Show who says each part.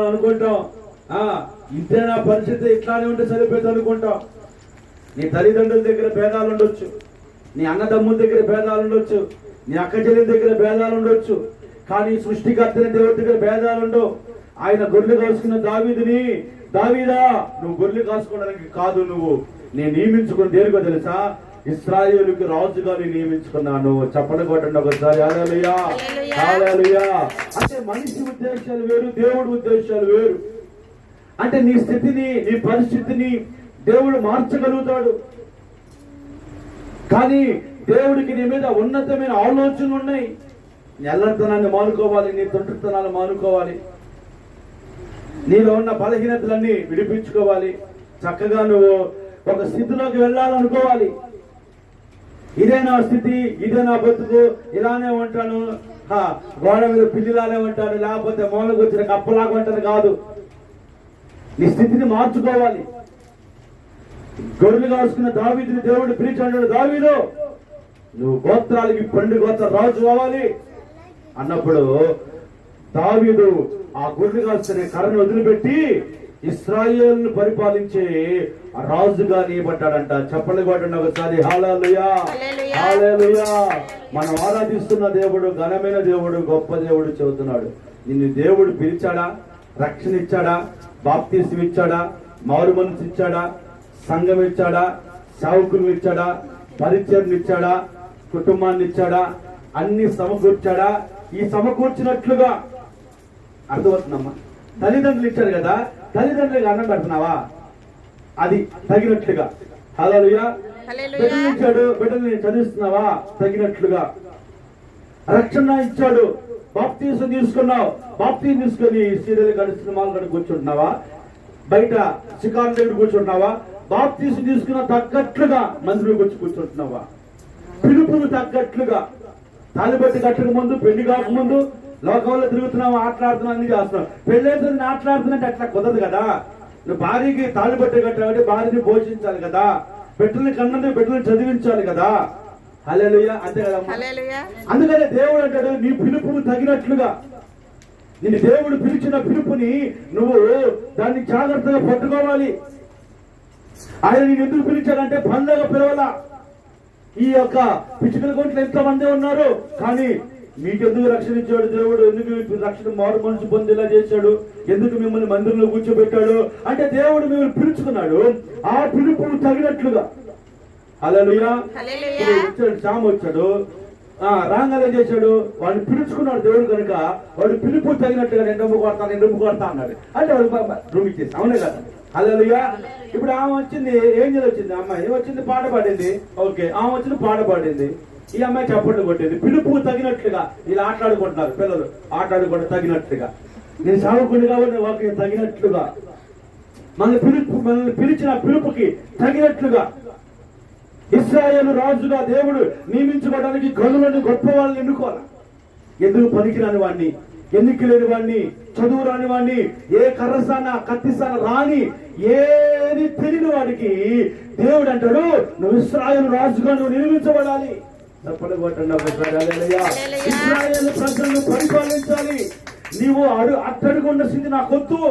Speaker 1: అనుకుంటాం. ఇంతే నా పరిస్థితి ఇట్లానే ఉంటే సరిపోతుంది అనుకుంటాం. నీ తల్లిదండ్రుల దగ్గర భేదాలు ఉండొచ్చు, నీ అన్నదమ్ముల దగ్గర భేదాలు ఉండొచ్చు, నీ అక్క చెల్లి దగ్గర భేదాలు ఉండొచ్చు, కానీ సృష్టికర్తని దేవుడి దగ్గర భేదాలు ఉండవు. ఆయన గొర్రెలు కాసుకున్న దావీదుని, దావీదా నువ్వు గొర్రెలు కాసుకోవడానికి కాదు, నువ్వు నేను నియమించుకుని దేనికో తెలుసా, ఇశ్రాయేలుకి రాజుగా నేను నియమించుకున్నాను. చప్పట్లు కొట్టండి ఒకసారి. హల్లెలూయా, హల్లెలూయా. అంటే మనిషి ఉద్దేశాలు వేరు, దేవుడి ఉద్దేశాలు వేరు. అంటే నీ స్థితిని, నీ పరిస్థితిని దేవుడు మార్చగలుగుతాడు. కానీ దేవుడికి నీ మీద ఉన్నతమైన ఆలోచనలు ఉన్నాయి. నీ అల్లరితనాన్ని మానుకోవాలి, నీ తొంటరితనాన్ని మానుకోవాలి, నీలో ఉన్న బలహీనతలన్నీ విడిపించుకోవాలి. చక్కగా నువ్వు ఒక స్థితిలోకి వెళ్ళాలనుకోవాలి. ఇదే నా స్థితి, ఇదే నా బతుకు, ఇలానే ఉంటాను, గోడ మీద పిల్లిలానే ఉంటాను, లేకపోతే మూలకు వచ్చిన కప్పలాగా ఉంటాను కాదు. నీ స్థితిని మార్చుకోవాలి. గొర్రెలు కాసుకున్న దావీదుని దేవుడు పిలిచాడు, దావీదు నువ్వు గోత్రాలకి పండు గోత్ర రాజు అవ్వాలి అన్నప్పుడు దావీదు ఆ గొర్రెలు కాసుకునే కర్రను వదిలిపెట్టి ఇశ్రాయేలును పరిపాలించే రాజుగా నియబడ్డాడంట. చప్పట్లు కొట్టండి ఒకసారి. హల్లెలూయా, హల్లెలూయా. మనం ఆరాధిస్తున్న దేవుడు ఘనమైన దేవుడు, గొప్ప దేవుడు చెబుతున్నాడు. నిన్ను దేవుడు పిలిచాడా, రక్షణ ఇచ్చాడా, బాప్తిస్మం ఇచ్చాడా, మారు మనసు ఇచ్చాడా, సంఘం ఇచ్చాడా, సేవకులు ఇచ్చాడా, పరిచయం ఇచ్చాడా, కుటుంబాన్ని ఇచ్చాడా, అన్ని సమకూర్చాడా. ఈ సమకూర్చినట్లుగా అర్థమవుతుందమ్మా. తల్లిదండ్రులు ఇచ్చాడు కదా, తల్లిదండ్రులకు అన్నం పెడుతున్నావా, అది తగినట్లుగా. హల్లెలూయా. బిడ్డలు ఇచ్చాడు, బిడ్డల్ని చదివిస్తున్నావా తగినట్లుగా. రక్షణ ఇచ్చాడు, బాప్తిసం తీసుకున్నావు, బాప్తిసం తీసుకుని సీరియల్ గడుస్తున్న మాల్ గడి కూర్చుంటున్నావా, బయట శిఖాల దగ్గర కూర్చుంటున్నావా, బాప్తిసం తీసుకున్న తగ్గట్లుగా మందిరంలోకి వచ్చి కూర్చుంటున్నావా, పిలుపును తగ్గట్లుగా. తాలిబట్టి కట్టక ముందు, పెళ్లి కాకముందు లోకంలో తిరుగుతున్నావు, ఆటలాడుతున్నావు, అన్ని చేస్తున్నావు. పెళ్ళేసి ఆటలాడుతున్నట్టు అట్లా కుదరదు కదా. నువ్వు భార్యకి తాలిబట్టి కట్టాలంటే భార్యని పోషించాలి కదా, బిడ్డల్ని కన్నందుకు బిడ్డల్ని చదివించాలి కదా. హల్లెలూయా, అంతే కదా. అందుకనే దేవుడు అంటాడు, నీ పిలుపును తగినట్లుగా. నిన్ను దేవుడు పిలిచిన పిలుపుని నువ్వు దాన్ని జాగ్రత్తగా పట్టుకోవాలి. ఆయన నేను ఎందుకు పిలిచాడంటే పండగ పిలవల. ఈ యొక్క పిచ్చుకల కొంట్లో ఎంతమంది ఉన్నారు, కానీ మీకెందుకు రక్షణ ఇచ్చాడు దేవుడు, ఎందుకు రక్షణ మారు మనసు పొందేలా చేశాడు, ఎందుకు మిమ్మల్ని మందిరంలో కూర్చోబెట్టాడు అంటే దేవుడు మిమ్మల్ని పిలుచుకున్నాడు ఆ పిలుపు తగినట్లుగా. హల్లెలూయా. వచ్చాడు, శ్యామ వచ్చాడు, రాంగానే చేశాడు, వాడిని పిలుచుకున్నాడు దేవుడు కనుక వాడు పిలుపు తగినట్టుగా నేను రొమ్ము కొడతా అన్నాడు. అంటే వాడు రూమ్ ఇచ్చేసి, అవునే కదా. హల్లెలూయా. ఇప్పుడు ఆమె వచ్చింది, ఏంజల్ వచ్చింది, అమ్మాయి వచ్చింది, పాట పాడింది. ఓకే, ఆమె వచ్చింది, పాట పాడింది. ఈ అమ్మాయి చప్పట్లు కొట్టింది. పిలుపు తగినట్లుగా ఇలా ఆటలాడుకుంటున్నారు పిల్లలు, ఆటలాడుకుంటూ తగినట్లుగా. నేను సాగుకుని కాబట్టి వాకి తగినట్లుగా, మనల్ని పిలిచిన పిలుపుకి తగినట్లుగా. ఇశ్రాయేలు రాజుగా దేవుడు నియమించుకోవడానికి గనులను గొప్ప వాళ్ళని ఎన్నుకోవాలి. ఎందుకు పనికిరాని వాడిని, ఎన్నిక లేని వాడిని, చదువు రాని వాడిని, ఏ కర్రసాన కత్తిసాన రాని, ఏది తెలియని వాడికి దేవుడు అంటాడు, నువ్వు ఇశ్రాయేలు రాజుగా నువ్వు నియమించబడాలి. ఇశ్రాయేలు ప్రజలను పరిపాలించాలి. నీవు అట్టడుగున్న స్థితి నాకొద్దు,